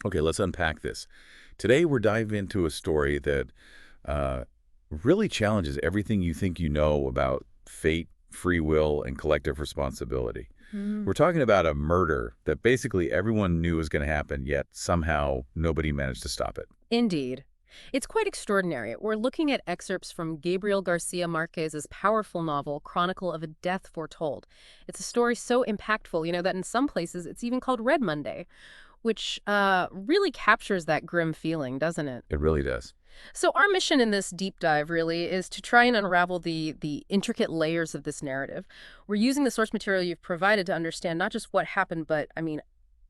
Okay, let's unpack this. Today, we're diving into a story that uh, really challenges everything you think you know about fate, free will, and collective responsibility. Mm. We're talking about a murder that basically everyone knew was going to happen, yet somehow nobody managed to stop it. Indeed. It's quite extraordinary. We're looking at excerpts from Gabriel García Márquez's powerful novel, Chronicle of a Death Foretold. It's a story so impactful, that in some places it's even called Red Monday, which really captures that grim feeling, doesn't it? It really does. So our mission in this deep dive really is to try and unravel the intricate layers of this narrative. We're using the source material you've provided to understand not just what happened, but,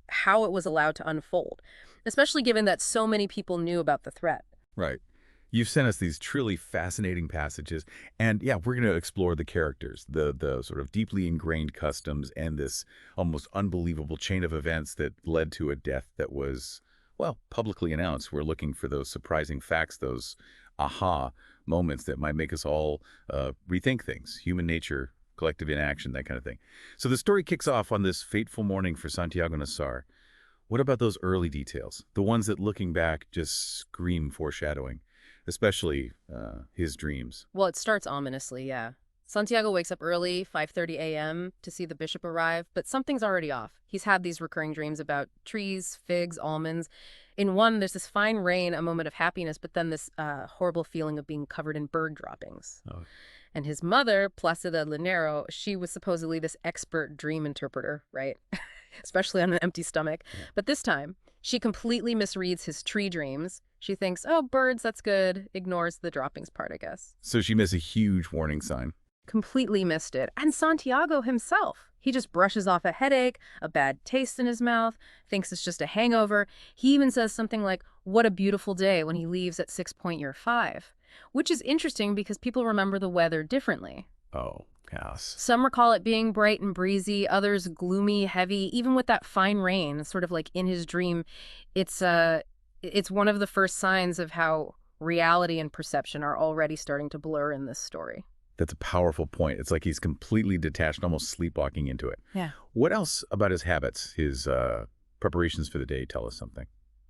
how it was allowed to unfold, especially given that so many people knew about the threat. Right. You've sent us these truly fascinating passages, and yeah, we're going to explore the characters, the sort of deeply ingrained customs, and this almost unbelievable chain of events that led to a death that was, well, publicly announced. We're looking for those surprising facts, those aha moments that might make us all rethink things, human nature, collective inaction, that kind of thing. So the story kicks off on this fateful morning for Santiago Nassar. What about those early details, the ones that looking back just scream foreshadowing? Especially his dreams. Well, it starts ominously, yeah. Santiago wakes up early, 5:30 a.m., to see the bishop arrive, but something's already off. He's had these recurring dreams about trees, figs, almonds. In one, there's this fine rain, a moment of happiness, but then this horrible feeling of being covered in bird droppings. Oh. And his mother, Placida Linero, she was supposedly this expert dream interpreter, right? Especially on an empty stomach. Yeah. But this time, she completely misreads his tree dreams. She thinks, oh, birds, that's good. Ignores the droppings part, I guess. So she missed a huge warning sign. Completely missed it. And Santiago himself, he just brushes off a headache, a bad taste in his mouth, thinks it's just a hangover. He even says something like, what a beautiful day, when he leaves at 6 Year 5, which is interesting because people remember the weather differently. Oh, chaos. Some recall it being bright and breezy, others gloomy, heavy, even with that fine rain, sort of like in his dream. It's one of the first signs of how reality and perception are already starting to blur in this story. That's a powerful point. It's like he's completely detached, almost sleepwalking into it. Yeah. What else about his habits, his preparations for the day tell us something?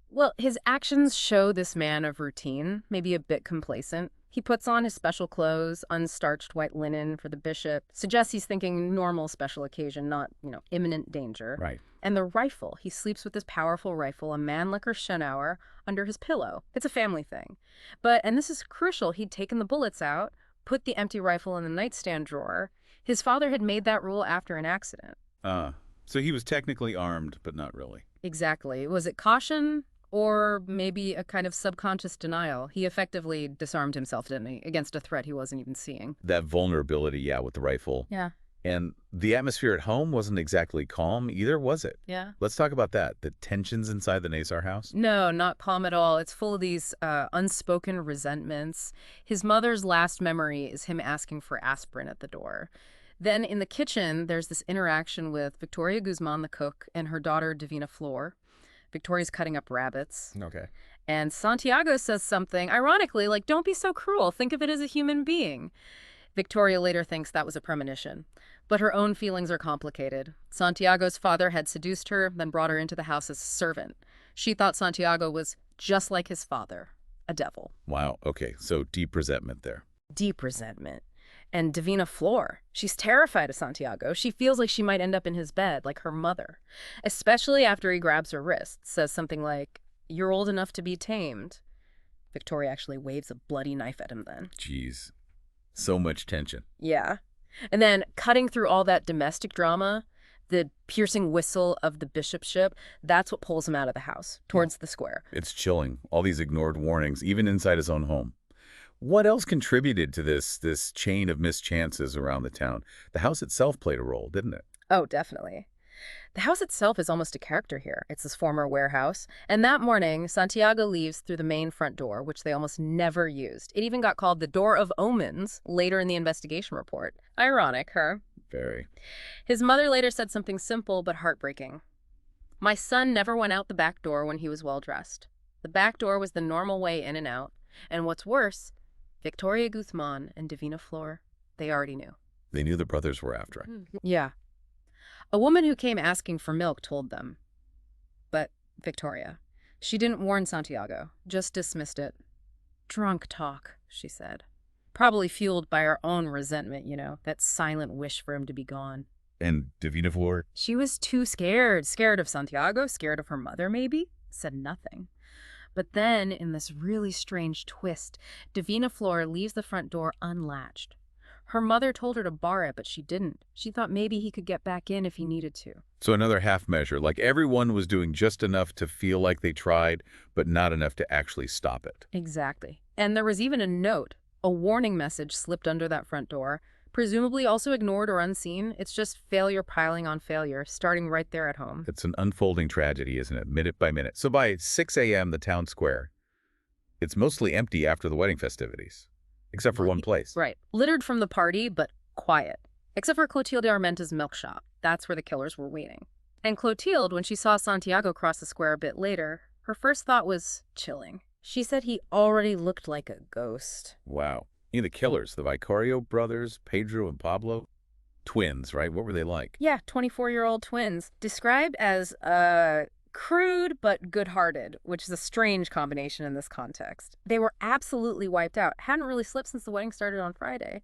Well, his actions show this man of routine, maybe a bit complacent. He puts on his special clothes, unstarched white linen for the bishop, suggests he's thinking normal special occasion, not, imminent danger. Right. And the rifle, he sleeps with this powerful rifle, a Mannlicher Schnauer, under his pillow. It's a family thing. And this is crucial, he'd taken the bullets out, put the empty rifle in the nightstand drawer. His father had made that rule after an accident. So he was technically armed, but not really. Exactly. Was it caution? Or maybe a kind of subconscious denial. He effectively disarmed himself, didn't he, against a threat he wasn't even seeing. That vulnerability, yeah, with the rifle. Yeah. And the atmosphere at home wasn't exactly calm either, was it? Yeah. Let's talk about that. The tensions inside the Nassar house? No, not calm at all. It's full of these unspoken resentments. His mother's last memory is him asking for aspirin at the door. Then in the kitchen, there's this interaction with Victoria Guzman, the cook, and her daughter, Divina Flor. Victoria's cutting up rabbits. Okay. And Santiago says something, ironically, like, don't be so cruel. Think of it as a human being. Victoria later thinks that was a premonition. But her own feelings are complicated. Santiago's father had seduced her, then brought her into the house as a servant. She thought Santiago was just like his father, a devil. Wow. Okay. So deep resentment there. Deep resentment. And Divina Flor, she's terrified of Santiago. She feels like she might end up in his bed, like her mother. Especially after he grabs her wrist, says something like, you're old enough to be tamed. Victoria actually waves a bloody knife at him then. Jeez. So much tension. Yeah. And then cutting through all that domestic drama, the piercing whistle of the bishopship, that's what pulls him out of the house, towards the square. It's chilling. All these ignored warnings, even inside his own home. What else contributed to this chain of mischances around the town? The house itself played a role, didn't it? Oh, definitely. The house itself is almost a character here. It's this former warehouse. And that morning, Santiago leaves through the main front door, which they almost never used. It even got called the Door of Omens later in the investigation report. Ironic, huh? Very. His mother later said something simple but heartbreaking. My son never went out the back door when he was well-dressed. The back door was the normal way in and out. And what's worse, Victoria Guzman and Divina Flor, they already knew. They knew the brothers were after him. Yeah. A woman who came asking for milk told them. But Victoria, She didn't warn Santiago, just dismissed it. Drunk talk, she said. Probably fueled by her own resentment, that silent wish for him to be gone. And Divina Flor? She was too scared. Scared of Santiago, scared of her mother, maybe? Said nothing. But then, in this really strange twist, Divina Flor leaves the front door unlatched. Her mother told her to bar it, but she didn't. She thought maybe he could get back in if he needed to. So another half measure, like everyone was doing just enough to feel like they tried, but not enough to actually stop it. Exactly. And there was even a note, a warning message slipped under that front door, presumably also ignored or unseen. It's just failure piling on failure, starting right there at home. It's an unfolding tragedy, isn't it? Minute by minute. So by 6 a.m., the town square, it's mostly empty after the wedding festivities, except for one place. Right. Littered from the party, but quiet. Except for Clotilde Armenta's milk shop. That's where the killers were waiting. And Clotilde, when she saw Santiago cross the square a bit later, her first thought was chilling. She said he already looked like a ghost. Wow. The killers, the Vicario brothers, Pedro and Pablo, twins, right? What were they like? Yeah, 24-year-old twins. Described as crude but good-hearted, which is a strange combination in this context. They were absolutely wiped out. Hadn't really slept since the wedding started on Friday.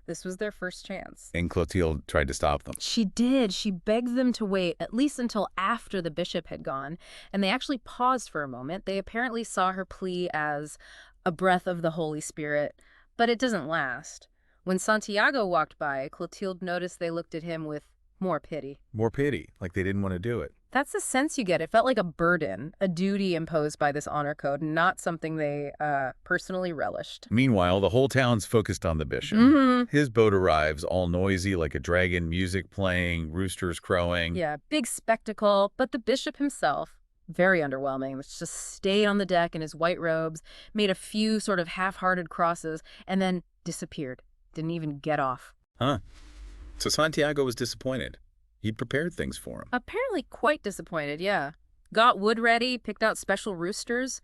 This was their first chance. And Clotilde tried to stop them. She did. She begged them to wait, at least until after the bishop had gone. And they actually paused for a moment. They apparently saw her plea as a breath of the Holy Spirit. But it doesn't last. When Santiago walked by, Clotilde noticed they looked at him with more pity. More pity, like they didn't want to do it. That's the sense you get. It felt like a burden, a duty imposed by this honor code, not something they personally relished. Meanwhile, the whole town's focused on the bishop. His boat arrives, all noisy, like a dragon, music playing, roosters crowing. Yeah, big spectacle. But the bishop himself, very underwhelming. Just stayed on the deck in his white robes, made a few sort of half-hearted crosses, and then disappeared. Didn't even get off. Huh. So Santiago was disappointed. He'd prepared things for him. Apparently quite disappointed, yeah. Got wood ready, picked out special roosters.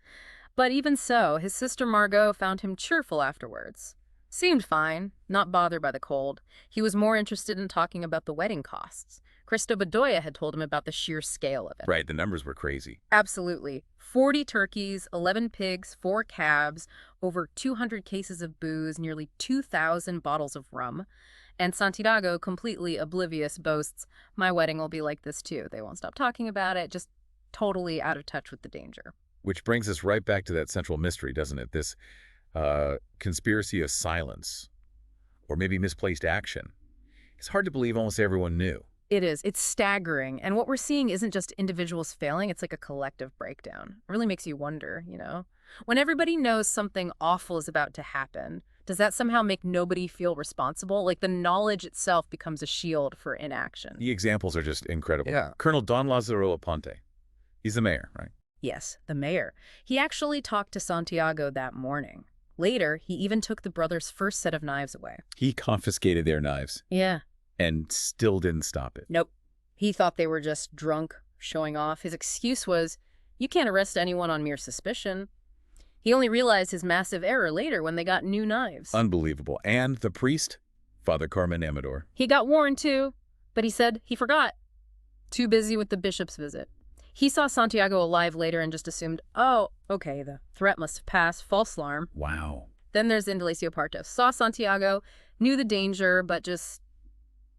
But even so, his sister Margot found him cheerful afterwards. Seemed fine, not bothered by the cold. He was more interested in talking about the wedding costs. Cristo Bedoya had told him about the sheer scale of it. Right, the numbers were crazy. Absolutely. 40 turkeys, 11 pigs, 4 calves, over 200 cases of booze, nearly 2,000 bottles of rum. And Santiago, completely oblivious, boasts, my wedding will be like this too. They won't stop talking about it, just totally out of touch with the danger. Which brings us right back to that central mystery, doesn't it? This conspiracy of silence, or maybe misplaced action. It's hard to believe almost everyone knew. It is. It's staggering. And what we're seeing isn't just individuals failing, it's like a collective breakdown. It really makes you wonder, When everybody knows something awful is about to happen, does that somehow make nobody feel responsible? Like the knowledge itself becomes a shield for inaction. The examples are just incredible. Yeah. Colonel Don Lazaro Aponte. He's the mayor, right? Yes, the mayor. He actually talked to Santiago that morning. Later, he even took the brothers' first set of knives away. He confiscated their knives. Yeah. And still didn't stop it. Nope. He thought they were just drunk, showing off. His excuse was, you can't arrest anyone on mere suspicion. He only realized his massive error later when they got new knives. Unbelievable. And the priest, Father Carmen Amador. He got warned too, but he said he forgot. Too busy with the bishop's visit. He saw Santiago alive later and just assumed, oh, okay, the threat must have passed. False alarm. Wow. Then there's Indalecio Partos. Saw Santiago, knew the danger, but just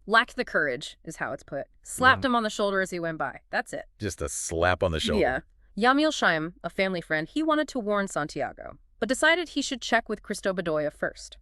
lacked the courage, is how it's put. Slapped him on the shoulder as he went by. That's it. Just a slap on the shoulder. Yeah. Yamil Shaim, a family friend, he wanted to warn Santiago, but decided he should check with Cristo Bedoya first.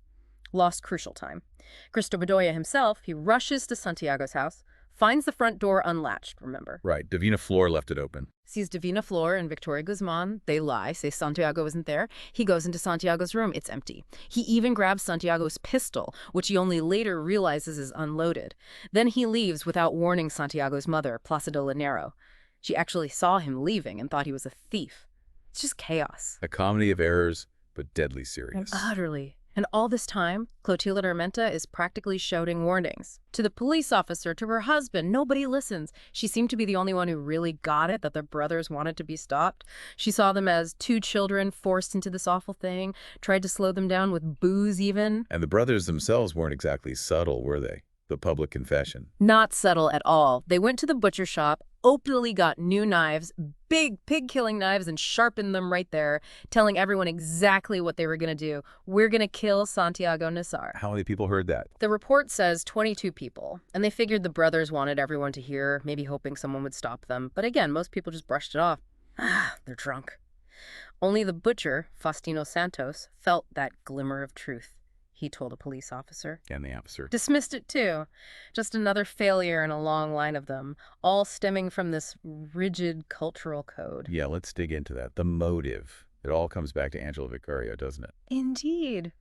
Lost crucial time. Cristo Bedoya himself, he rushes to Santiago's house, finds the front door unlatched, remember? Right. Divina Flor left it open. Sees Divina Flor and Victoria Guzman. They lie, say Santiago isn't there. He goes into Santiago's room. It's empty. He even grabs Santiago's pistol, which he only later realizes is unloaded. Then he leaves without warning Santiago's mother, Placido Linero. She actually saw him leaving and thought he was a thief. It's just chaos. A comedy of errors, but deadly serious. Utterly. And all this time, Clotilde Armenta is practically shouting warnings. To the police officer, to her husband, nobody listens. She seemed to be the only one who really got it, that the brothers wanted to be stopped. She saw them as 2 children forced into this awful thing, tried to slow them down with booze even. And the brothers themselves weren't exactly subtle, were they? The public confession. Not subtle at all. They went to the butcher shop, openly got new knives, big pig-killing knives, and sharpened them right there, telling everyone exactly what they were going to do. We're going to kill Santiago Nassar. How many people heard that? The report says 22 people, and they figured the brothers wanted everyone to hear, maybe hoping someone would stop them. But again, most people just brushed it off. They're drunk. Only the butcher, Faustino Santos, felt that glimmer of truth. He told a police officer. And the officer Dismissed it too. Just another failure in a long line of them, all stemming from this rigid cultural code. Yeah, let's dig into that. The motive. It all comes back to Angela Vicario, doesn't it? Indeed.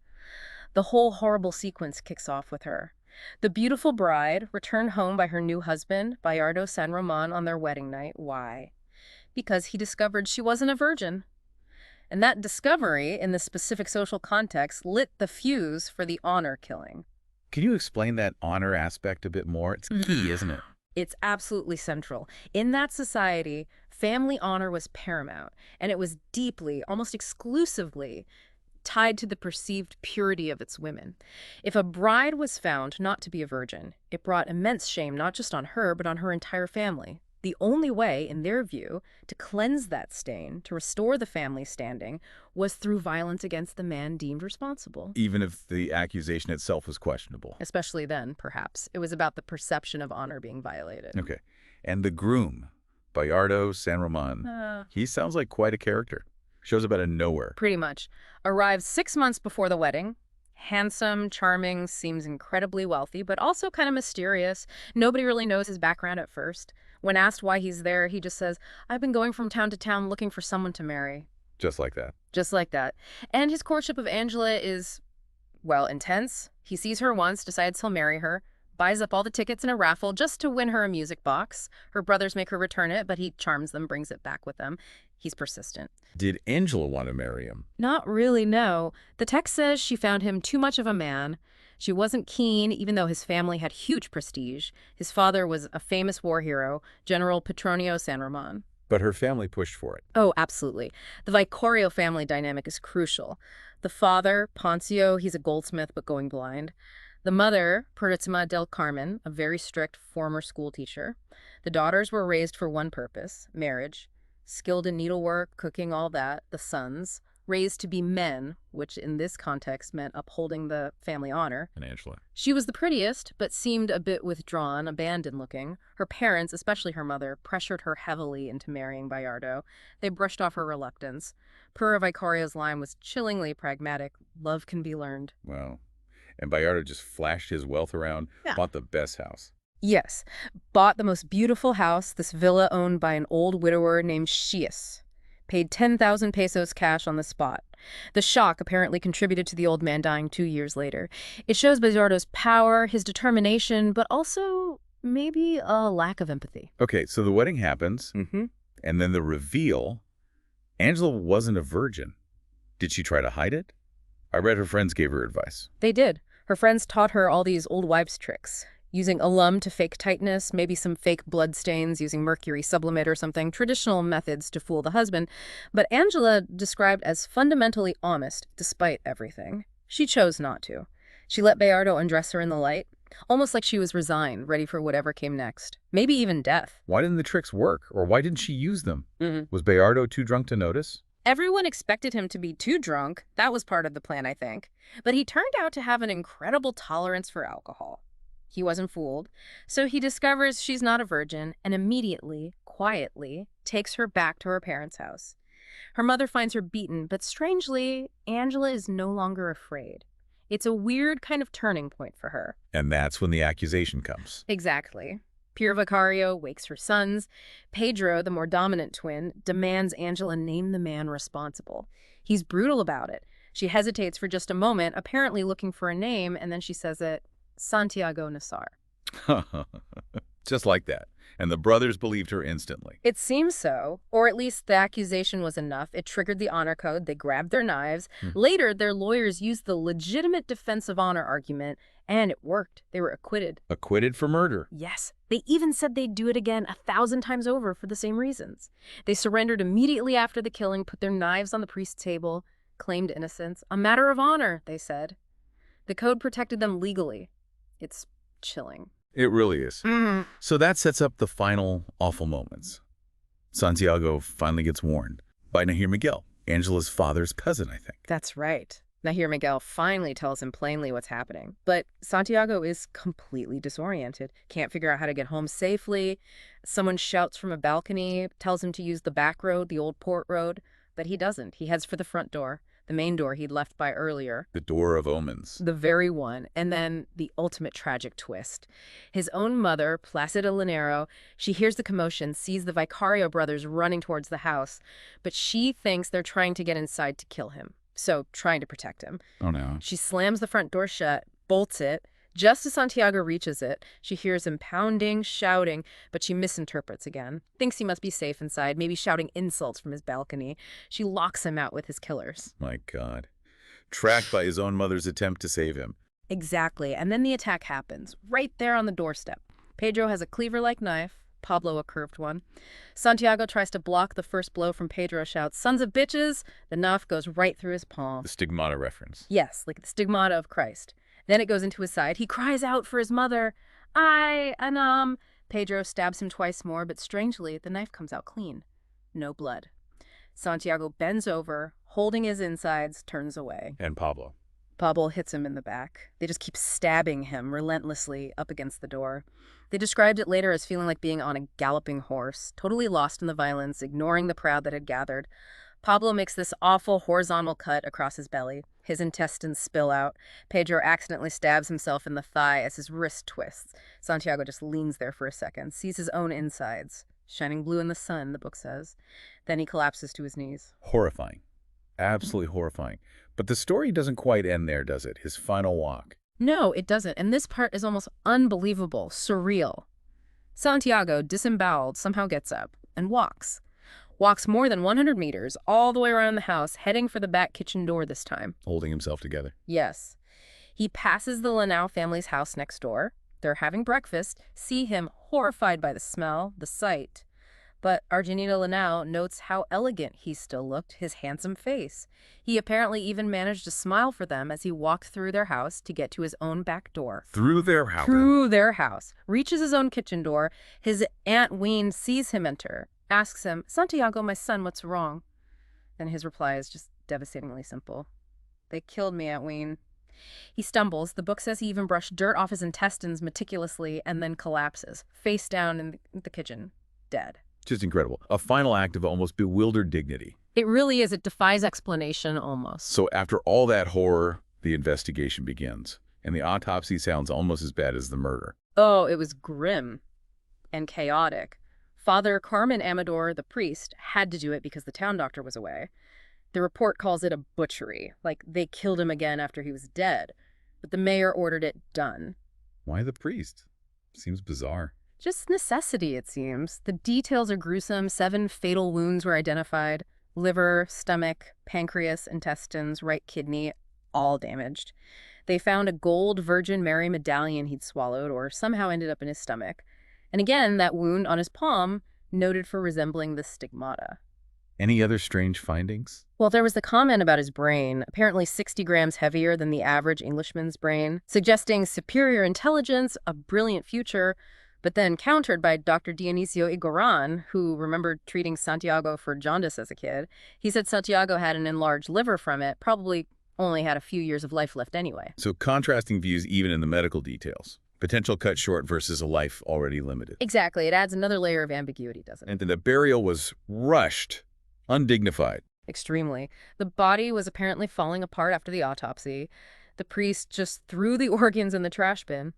The whole horrible sequence kicks off with her. The beautiful bride returned home by her new husband, Bayardo San Roman, on their wedding night. Why? Because he discovered she wasn't a virgin. And that discovery, in the specific social context, lit the fuse for the honor killing. Can you explain that honor aspect a bit more? It's key, isn't it? It's absolutely central. In that society, family honor was paramount, and it was deeply, almost exclusively, tied to the perceived purity of its women. If a bride was found not to be a virgin, it brought immense shame not just on her, but on her entire family. The only way, in their view, to cleanse that stain, to restore the family standing, was through violence against the man deemed responsible. Even if the accusation itself was questionable. Especially then, perhaps. It was about the perception of honor being violated. Okay. And the groom, Bayardo San Roman, he sounds like quite a character. Shows up out of nowhere. Pretty much. Arrives 6 months before the wedding. Handsome, charming, seems incredibly wealthy, but also kind of mysterious. Nobody really knows his background at first. When asked why he's there, he just says, I've been going from town to town looking for someone to marry. Just like that. Just like that. And his courtship of Angela is, well, intense. He sees her once, decides he'll marry her, buys up all the tickets in a raffle just to win her a music box. Her brothers make her return it, but he charms them, brings it back with them. He's persistent. Did Angela want to marry him? Not really, no. The text says she found him too much of a man. She wasn't keen, even though his family had huge prestige. His father was a famous war hero, General Petronio San Roman. But her family pushed for it. Oh, absolutely. The Vicario family dynamic is crucial. The father, Poncio, he's a goldsmith but going blind. The mother, Purísima del Carmen, a very strict former school teacher. The daughters were raised for one purpose, marriage. Skilled in needlework, cooking, all that. The sons, raised to be men, which in this context meant upholding the family honor. And Angela. She was the prettiest, but seemed a bit withdrawn, abandoned-looking. Her parents, especially her mother, pressured her heavily into marrying Bayardo. They brushed off her reluctance. Per Vicario's line was chillingly pragmatic. Love can be learned. Wow. And Bayardo just flashed his wealth around, bought the best house. Yes, bought the most beautiful house, this villa owned by an old widower named Chias. Paid 10,000 pesos cash on the spot. The shock apparently contributed to the old man dying 2 years later. It shows Bayardo's power, his determination, but also maybe a lack of empathy. Okay, so the wedding happens, and then the reveal. Angela wasn't a virgin. Did she try to hide it? I read her friends gave her advice. They did. Her friends taught her all these old wives' tricks. Using alum to fake tightness, maybe some fake blood stains, using mercury sublimate or something, traditional methods to fool the husband. But Angela described as fundamentally honest, despite everything. She chose not to. She let Bayardo undress her in the light, almost like she was resigned, ready for whatever came next. Maybe even death. Why didn't the tricks work? Or why didn't she use them? Was Bayardo too drunk to notice? Everyone expected him to be too drunk. That was part of the plan, I think. But he turned out to have an incredible tolerance for alcohol. He wasn't fooled, so he discovers she's not a virgin and immediately, quietly, takes her back to her parents' house. Her mother finds her beaten, but strangely, Angela is no longer afraid. It's a weird kind of turning point for her. And that's when the accusation comes. Exactly. Pier Vicario wakes her sons. Pedro, the more dominant twin, demands Angela name the man responsible. He's brutal about it. She hesitates for just a moment, apparently looking for a name, and then she says it. Santiago Nassar. Just like that. And the brothers believed her instantly. It seems so, or at least the accusation was enough. It triggered the honor code. They grabbed their knives. Later, their lawyers used the legitimate defense of honor argument, and it worked. They were acquitted. Acquitted for murder. Yes. They even said they'd do it again 1,000 times over for the same reasons. They surrendered immediately after the killing, put their knives on the priest's table, claimed innocence. A matter of honor, they said. The code protected them legally. It's chilling. It really is. Mm. So that sets up the final awful moments. Santiago finally gets warned by Nahir Miguel, Angela's father's cousin, I think. That's right. Nahir Miguel finally tells him plainly what's happening. But Santiago is completely disoriented, can't figure out how to get home safely. Someone shouts from a balcony, tells him to use the back road, the old port road, but he doesn't. He heads for the front door, the main door he'd left by earlier. The Door of Omens. The very one. And then the ultimate tragic twist. His own mother, Plácida Linero, she hears the commotion, sees the Vicario brothers running towards the house, but she thinks they're trying to get inside to kill him. So, trying to protect him. Oh, no. She slams the front door shut, bolts it. Just as Santiago reaches it, she hears him pounding, shouting, but she misinterprets again. Thinks he must be safe inside, maybe shouting insults from his balcony. She locks him out with his killers. My God. Tracked by his own mother's attempt to save him. Exactly. And then the attack happens, right there on the doorstep. Pedro has a cleaver-like knife, Pablo a curved one. Santiago tries to block the first blow from Pedro, shouts, "Sons of bitches!" The knife goes right through his palm. The stigmata reference. Yes, like the stigmata of Christ. Then it goes into his side. He cries out for his mother. Pedro stabs him twice more, but strangely, the knife comes out clean. No blood. Santiago bends over, holding his insides, turns away. And Pablo. Pablo hits him in the back. They just keep stabbing him relentlessly up against the door. They described it later as feeling like being on a galloping horse, totally lost in the violence, ignoring the crowd that had gathered. Pablo makes this awful horizontal cut across his belly. His intestines spill out. Pedro accidentally stabs himself in the thigh as his wrist twists. Santiago just leans there for a second, sees his own insides. Shining blue in the sun, the book says. Then he collapses to his knees. Horrifying. Absolutely horrifying. But the story doesn't quite end there, does it? His final walk. No, it doesn't. And this part is almost unbelievable, surreal. Santiago, disemboweled, somehow gets up and walks. Walks more than 100 meters, all the way around the house, heading for the back kitchen door this time. Holding himself together. Yes. He passes the Lanao family's house next door. They're having breakfast, see him horrified by the smell, the sight. But Argenito Lanao notes how elegant he still looked, his handsome face. He apparently even managed to smile for them as he walked through their house to get to his own back door. Through their house. Through their house. Reaches his own kitchen door. His Aunt Ween sees him enter. Asks him, "Santiago, my son, what's wrong?" Then his reply is just devastatingly simple. "They killed me, Aunt Ween." He stumbles. The book says he even brushed dirt off his intestines meticulously and then collapses, face down in the kitchen, dead. Just incredible. A final act of almost bewildered dignity. It really is. It defies explanation almost. So after all that horror, the investigation begins. And the autopsy sounds almost as bad as the murder. Oh, it was grim and chaotic. Father Carmen Amador, the priest, had to do it because the town doctor was away. The report calls it a butchery, like they killed him again after he was dead. But the mayor ordered it done. Why the priest? Seems bizarre. Just necessity, it seems. The details are gruesome. 7 fatal wounds were identified. Liver, stomach, pancreas, intestines, right kidney, all damaged. They found a gold Virgin Mary medallion he'd swallowed or somehow ended up in his stomach. And again, that wound on his palm, noted for resembling the stigmata. Any other strange findings? Well, there was the comment about his brain, apparently 60 grams heavier than the average Englishman's brain, suggesting superior intelligence, a brilliant future, but then countered by Dr. Dionisio Igoran, who remembered treating Santiago for jaundice as a kid. He said Santiago had an enlarged liver from it, probably only had a few years of life left anyway. So contrasting views even in the medical details. Potential cut short versus a life already limited. Exactly. It adds another layer of ambiguity, doesn't it? And then the burial was rushed, undignified. Extremely. The body was apparently falling apart after the autopsy. The priest just threw the organs in the trash bin.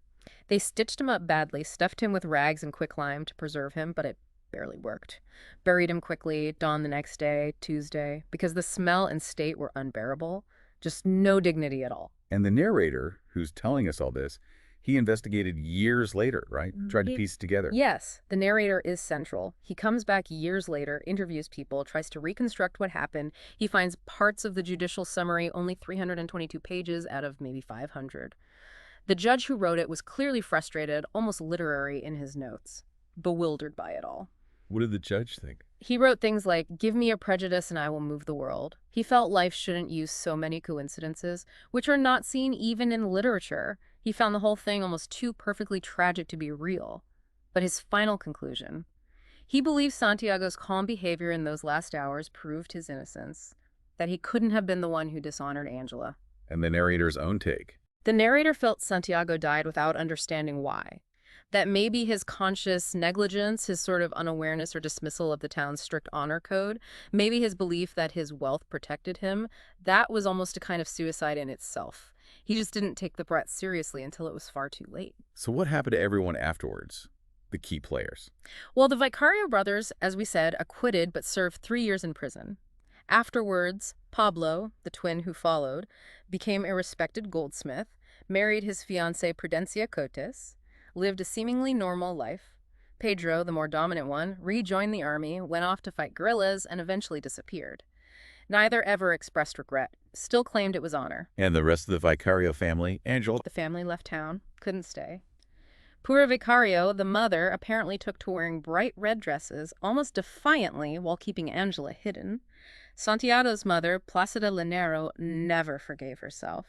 They stitched him up badly, stuffed him with rags and quicklime to preserve him, but it barely worked. Buried him quickly, dawn the next day, Tuesday, because the smell and state were unbearable. Just no dignity at all. And the narrator, who's telling us all this, he investigated years later, right? Tried to piece it together. Yes, the narrator is central. He comes back years later, interviews people, tries to reconstruct what happened. He finds parts of the judicial summary, only 322 pages out of maybe 500. The judge who wrote it was clearly frustrated, almost literary in his notes, bewildered by it all. What did the judge think? He wrote things like, "Give me a prejudice and I will move the world." He felt life shouldn't use so many coincidences, which are not seen even in literature. He found the whole thing almost too perfectly tragic to be real. But his final conclusion, he believes Santiago's calm behavior in those last hours proved his innocence, that he couldn't have been the one who dishonored Angela. And the narrator's own take. The narrator felt Santiago died without understanding why. That maybe his conscious negligence, his sort of unawareness or dismissal of the town's strict honor code, maybe his belief that his wealth protected him, that was almost a kind of suicide in itself. He just didn't take the threat seriously until it was far too late. So what happened to everyone afterwards? The key players. Well, the Vicario brothers, as we said, acquitted but served 3 years in prison. Afterwards, Pablo, the twin who followed, became a respected goldsmith, married his fiancée Prudencia Cotes, lived a seemingly normal life. Pedro, the more dominant one, rejoined the army, went off to fight guerrillas, and eventually disappeared. Neither ever expressed regret, still claimed it was honor. And the rest of the Vicario family, Angela. The family left town, couldn't stay. Poor Vicario, the mother, apparently took to wearing bright red dresses, almost defiantly, while keeping Angela hidden. Santiago's mother, Placida Linero, never forgave herself.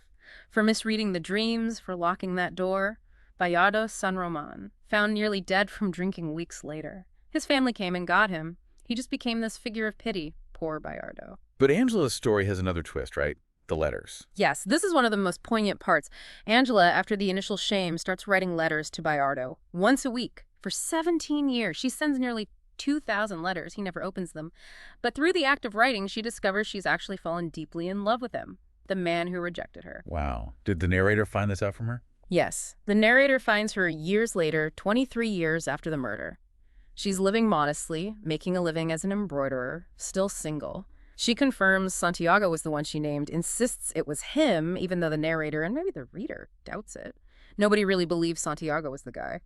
For misreading the dreams, for locking that door. Bayardo San Roman, found nearly dead from drinking weeks later. His family came and got him. He just became this figure of pity, poor Bayardo. But Angela's story has another twist, right? The letters. Yes, this is one of the most poignant parts. Angela, after the initial shame, starts writing letters to Bayardo once a week. For 17 years, she sends nearly 2,000 letters. He never opens them. But through the act of writing, she discovers she's actually fallen deeply in love with him, the man who rejected her. Wow. Did the narrator find this out from her? Yes. The narrator finds her years later, 23 years after the murder. She's living modestly, making a living as an embroiderer, still single. She confirms Santiago was the one she named, insists it was him, even though the narrator, and maybe the reader, doubts it. Nobody really believes Santiago was the guy.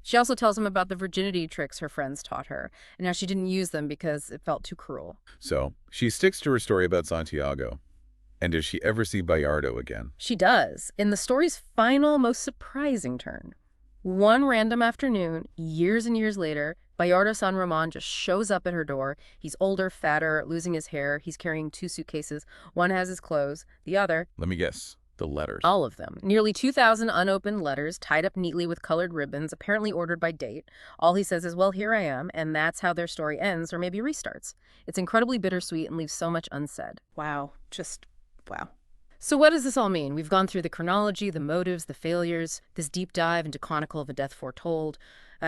She also tells him about the virginity tricks her friends taught her, and how she didn't use them because it felt too cruel. So, she sticks to her story about Santiago. And does she ever see Bayardo again? She does, in the story's final, most surprising turn. One random afternoon, years and years later, Bayardo San Roman just shows up at her door. He's older, fatter, losing his hair. He's carrying 2 suitcases. One has his clothes. The other... Let me guess. The letters. All of them. Nearly 2,000 unopened letters, tied up neatly with colored ribbons, apparently ordered by date. All he says is, well, here I am, and that's how their story ends, or maybe restarts. It's incredibly bittersweet and leaves so much unsaid. Wow. Just wow. So what does this all mean? We've gone through the chronology, the motives, the failures, this deep dive into Chronicle of a Death Foretold.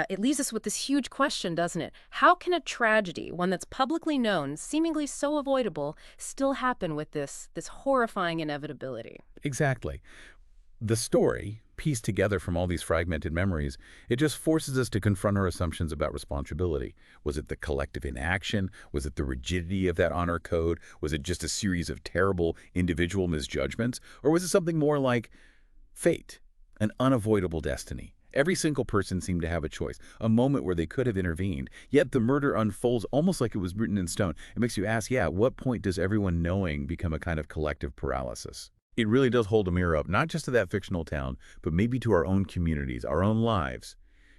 It leaves us with this huge question, doesn't it? How can a tragedy, one that's publicly known, seemingly so avoidable, still happen with this horrifying inevitability? Exactly. The story, pieced together from all these fragmented memories, it just forces us to confront our assumptions about responsibility. Was it the collective inaction? Was it the rigidity of that honor code? Was it just a series of terrible individual misjudgments? Or was it something more like fate, an unavoidable destiny? Every single person seemed to have a choice, a moment where they could have intervened, yet the murder unfolds almost like it was written in stone. It makes you ask, at what point does everyone knowing become a kind of collective paralysis? It really does hold a mirror up, not just to that fictional town, but maybe to our own communities, our own lives.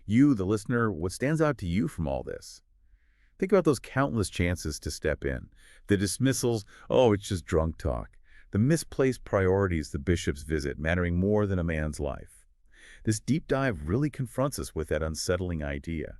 You, the listener, what stands out to you from all this? Think about those countless chances to step in. The dismissals, oh, it's just drunk talk. The misplaced priorities the bishops visit, mattering more than a man's life. This deep dive really confronts us with that unsettling idea.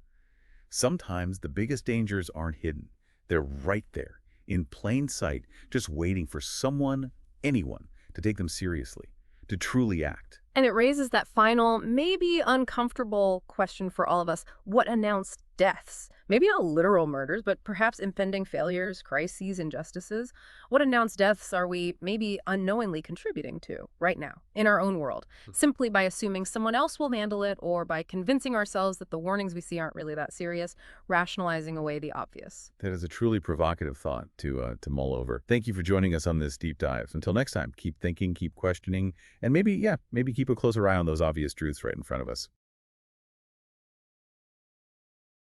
Sometimes the biggest dangers aren't hidden. They're right there, in plain sight, just waiting for someone, anyone, to take them seriously, to truly act. And it raises that final, maybe uncomfortable question for all of us. What announced deaths? Maybe not literal murders, but perhaps impending failures, crises, injustices. What announced deaths are we maybe unknowingly contributing to right now in our own world, simply by assuming someone else will handle it, or by convincing ourselves that the warnings we see aren't really that serious, rationalizing away the obvious? That is a truly provocative thought to mull over. Thank you for joining us on this deep dive. Until next time, keep thinking, keep questioning, and maybe keep a closer eye on those obvious truths right in front of us.